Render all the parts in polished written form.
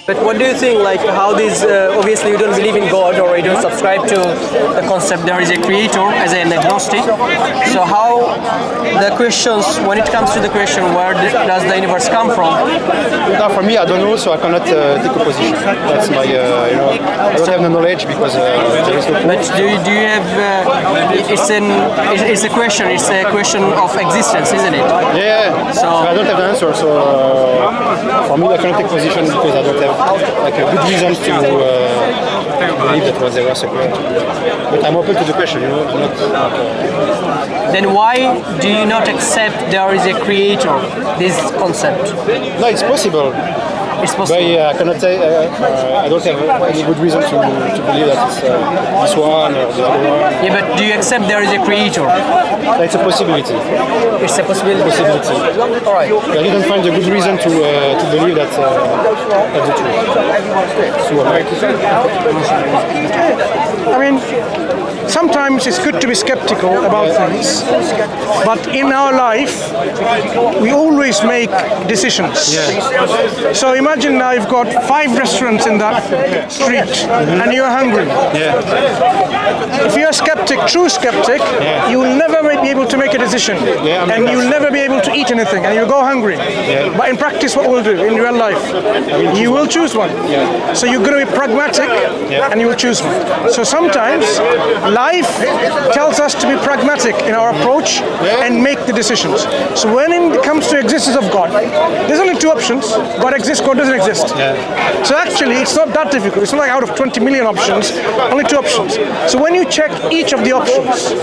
But what do you think, like how these, obviously you don't believe in God or you don't subscribe to the concept there is a creator as an agnostic. So how the questions, when it comes to the question where does the universe come from? Now, for me, I don't know, so I cannot take a position. That's my, I don't have the knowledge because there is no proof. But do you have, it's a question of existence, isn't it? Yeah, So I don't have the answer, so for me I cannot take position because I don't have like a good reason to believe that there was a creator. But I'm open to the question, not then why do you not accept there is a creator, this concept? No, it's possible. It's possible. But I cannot say, I don't have any good reason to believe that it's this one or the other one. Yeah, but do you accept there is a creator? It's a possibility. It's a possibility. All right. I didn't find a good reason to believe that that's the truth. I mean, sometimes it's good to be skeptical about things, but in our life, we always make decisions. Yeah. So imagine now you've got 5 restaurants in that street and you're hungry. Yeah. If you're a skeptic, true skeptic, you will never be able to make a decision, and you'll never be able to eat anything, and you'll go hungry. Yeah. But in practice, what we'll do in real life, you will choose one. Yeah. So you're going to be pragmatic, and you will choose one. So sometimes life tells us to be pragmatic in our approach and make the decisions. So when it comes to existence of God, there's only 2 options: God exists, God doesn't exist. Yeah. So actually, it's not that difficult. It's not like out of 20 million options, only 2 options. So when you check each of the options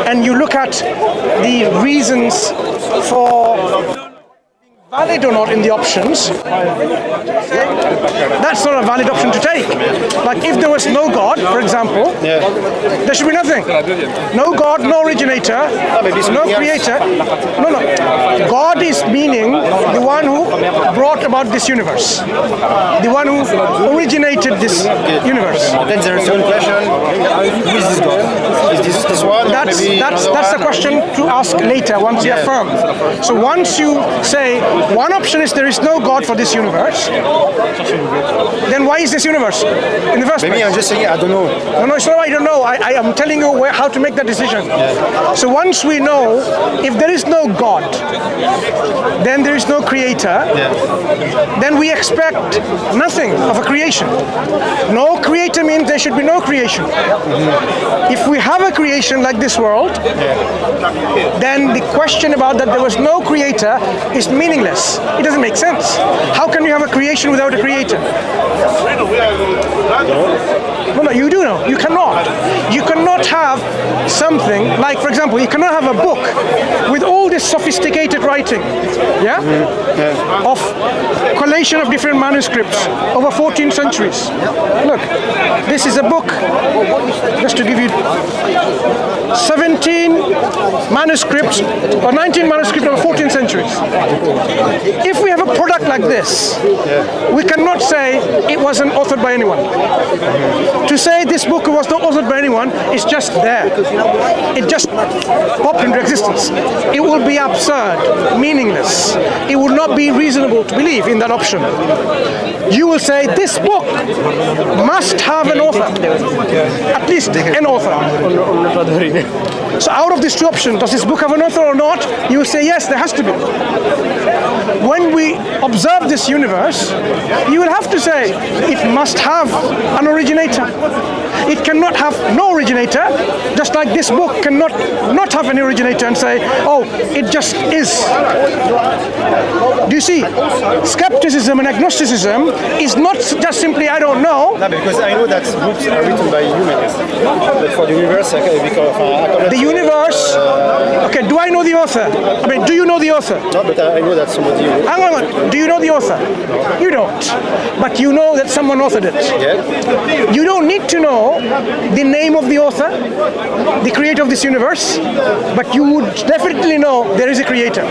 and you look at the reasons for valid or not in the options, that's not a valid option to take. Like if there was no God, for example, there should be nothing. No God, no originator, no creator. No. God is meaning the one who brought about this universe, the one who originated this universe. Then there is one question: who is this God? Is this one? That's the question to ask later once you affirm. So once you say one option is there is no God for this universe, then why is this universe in the first place? Maybe I'm just saying I don't know. No, it's not I don't know. I am telling you how to make that decision. Yeah. So once we know if there is no God, then there is no creator, then we expect nothing of a creation. No creator means there should be no creation. If we have a creation like this world, then the question about that there was no creator is meaningless. It doesn't make sense. How can you have a creation without a creator? No, you do know. You cannot. You cannot have something like, for example, you cannot have a book with all this sophisticated writing, of collation of different manuscripts over 14 centuries. Look, this is a book, just to give you 17 manuscripts or 19 manuscripts over 14 centuries. If we have a product like this, we cannot say it wasn't authored by anyone. To say this book was not authored by anyone is just there. It just popped into existence. It will be absurd, meaningless. It would not be reasonable to believe in that option. You will say this book must have an author, at least an author. So out of these 2 options, does this book have an author or not? You will say yes, there has to be. When we observe this universe, you will have to say it must have an originator. It cannot have no originator, just like this book cannot not have any originator and say, oh, it just is. Do you see? Skepticism and agnosticism is not just simply I don't know. No, because I know that books are written by humans. But for the universe, The universe. Okay, do I know the author? I mean, do you know the author? No, but I know that somebody. Hang on. Do you know the author? No. You don't. But you know that someone authored it. Yeah. You don't need to know the name of the author, the creator of this universe, but you would definitely know there is a creator.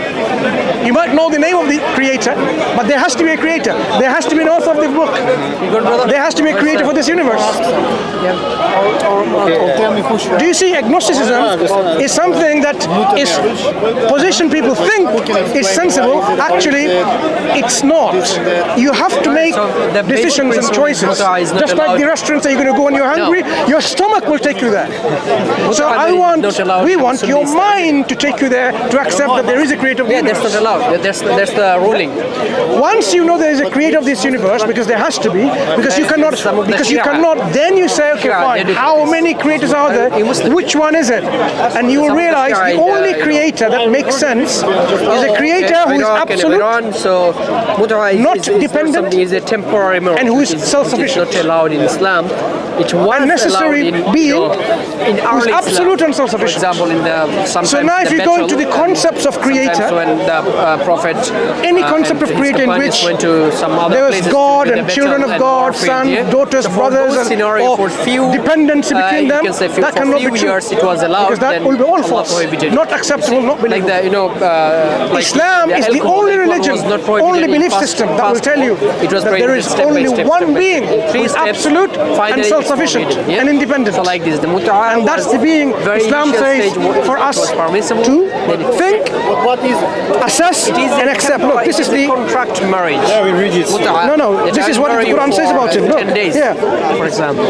You might know the name of the creator, but there has to be a creator. There has to be an author of the book. There has to be a creator for this universe. Do you see, agnosticism is something that is position people think is sensible. Actually, it's not. You have to make decisions and choices. Just like the restaurants that you're going to go when you're hungry, your stomach will take you there. So we want your mind to take you there to accept that there is a creator of the universe. That's not allowed. That's the ruling. Once you know there is a creator of this universe, because there has to be, because you cannot, then you say, okay, fine, how many creators are there? Which one is it? And you will realize the only creator that makes sense is a creator who is absolute, not dependent, and who is self-sufficient. It's not allowed in Islam. It was a necessary being who is absolute and self-sufficient. For example, so now if you go into the concepts of creator, when the prophet, any concept of creator in which there was God and children of God, sons, daughters, brothers, or dependency between them, that cannot be true. Because that will be all false, not acceptable, not believable. Islam is the only religion, only belief system that will tell you that there is only one being who is absolute and self-sufficient and independent. And that's the being Islam says for us to think, assess, and accept. Look, this is the contract marriage. Yeah, we read it. No, this is what the Quran says about it. Look, 10 days, for example.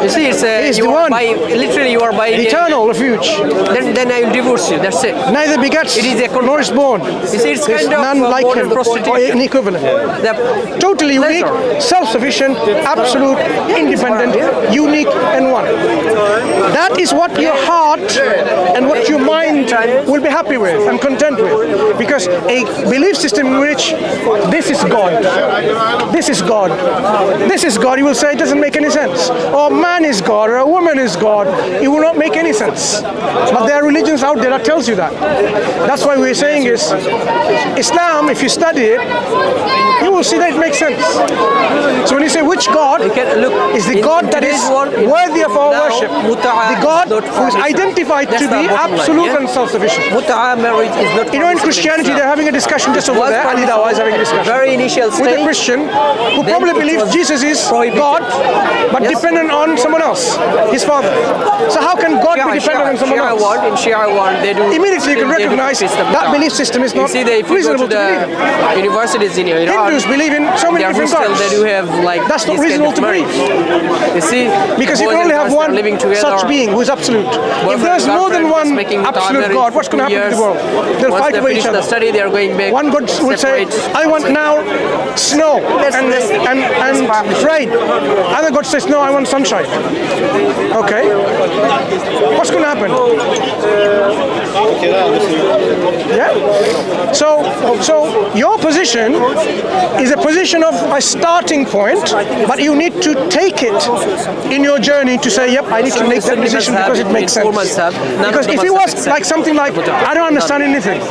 You see, it's the one. Literally, you are buying eternal refuge. Then I will divorce you. That's it. Neither begets nor is born. You see, it's kind none of like him or an equivalent. Totally unique, self-sufficient, absolute, independent, unique, and one. That is what your heart and what your mind will be happy with and content with. Because a belief system in which this is God, this is God, this is God, you will say it doesn't make any sense. Or man is God, or a woman is God, it will not make any sense. But there are religions out there that tells you that. That's why we're saying is, Islam, if you study it, you will see that it makes sense. So when you say which God is the God that is worthy of our worship, the God who is identified to be absolute and self-sufficient. You know, in Christianity they're having a discussion just over there, Ali DawahWise is having a discussion very initial stage, with a Christian who probably believes Jesus is God, but dependent on someone else, his father. So how can God be dependent on someone else? In Shia world, they do. Immediately you can recognize that belief system is not reasonable to believe. Universities in Iran, Hindus believe in so many different gods. They do have like that's not reasonable to believe. You see, because you can only have one such being who is absolute. If there's more than one absolute God, what's going to happen to the world? They'll fight over each other. Study, they are going back. One God would say, I want now snow and rain. Other God says, no, I want sunshine. Okay. What's going to happen? Yeah. So your position is a position of a starting point, but you need to take it in your journey to say, yep, I need to make that decision because it makes sense. Because if it was like something like, I don't understand anything.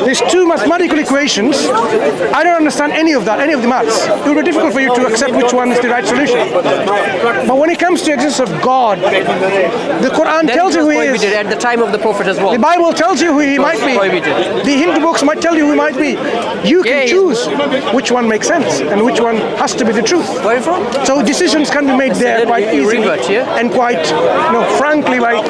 There's two mathematical equations. I don't understand any of that, any of the maths. It will be difficult for you to accept which one is the right solution. But when it comes to the existence of God, the Quran tells you who he is. At the time of the Prophet as well. The Bible tells you who he might be. The Hindu books might tell you who he might be. You can choose which one makes sense and which one has to be the truth. Where are you from? So decisions can be made there quite easily and quite, frankly, like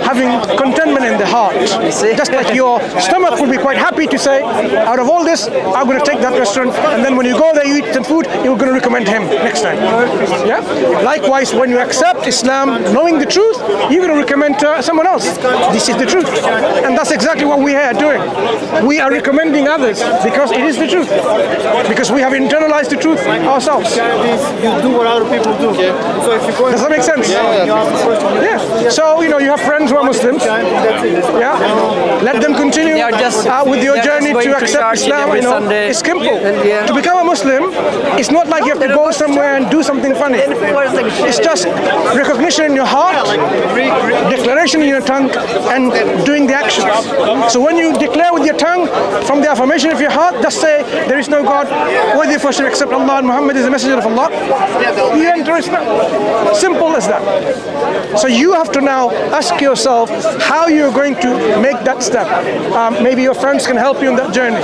having contentment in the heart. Just like your stomach will be quite happy to say, out of all this, I'm going to take that restaurant, and then when you go there, you eat some food, you're going to recommend him next time. Yeah. Likewise, when you accept Islam, knowing the truth, you're going to recommend to someone else. This is the truth, and that's exactly what we are doing. We are recommending others because it is the truth. Because we have internalized the truth ourselves. You do what other people do. So if you go, does that make sense? Yeah. So you have friends who are Muslims. Yeah. Let them continue with your journey to accept Islam. It's simple. To become a Muslim, it's not like you have to go somewhere and do something funny. It's just recognition in your heart, declaration in your tongue, and doing the action affirmations. So when you declare with your tongue, from the affirmation of your heart, just say, there is no God worthy of worship except Allah and Muhammad is the messenger of Allah. You enter Islam. Simple as that. So you have to now ask yourself how you're going to make that step. Maybe your friends can help you on that journey.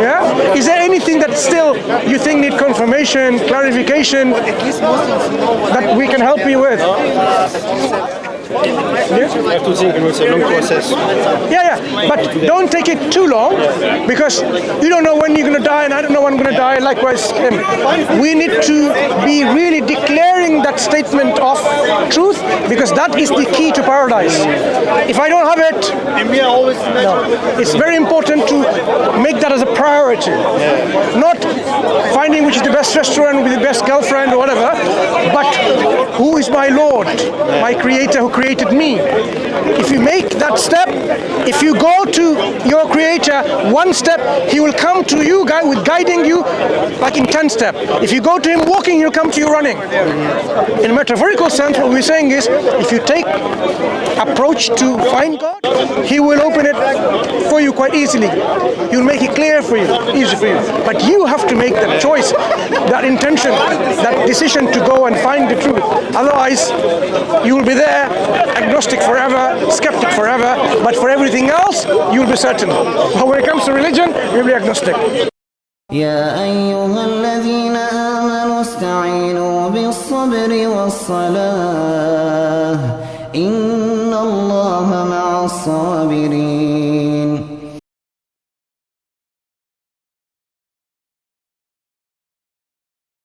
Yeah? Is there anything that still you think need confirmation, clarification, that we can help you with? You have to think, it's a long process. Yeah, but don't take it too long, because you don't know when you're going to die, and I don't know when I'm going to die. Likewise, we need to be really declaring that statement of truth, because that is the key to paradise. If I don't have it, it's very important to make that as a priority. Not finding which is the best restaurant with the best girlfriend or whatever, but who is my Lord, my Creator who created me. If you make that step, if you go to your Creator one step, He will come to you with guiding you like in 10 steps. If you go to Him walking, He'll come to you running. In a metaphorical sense, what we're saying is, if you take approach to find God, He will open it for you quite easily. He will make it clear for you, easy for you. But you have to make that choice, that intention, that decision to go and find the truth. Otherwise, you will be there, agnostic forever, skeptic forever, but for everything else, you will be certain. But when it comes to religion, you'll be agnostic. يا أيها الذين آمنوا استعينوا بالصبر والصلاة إن الله مع الصابرين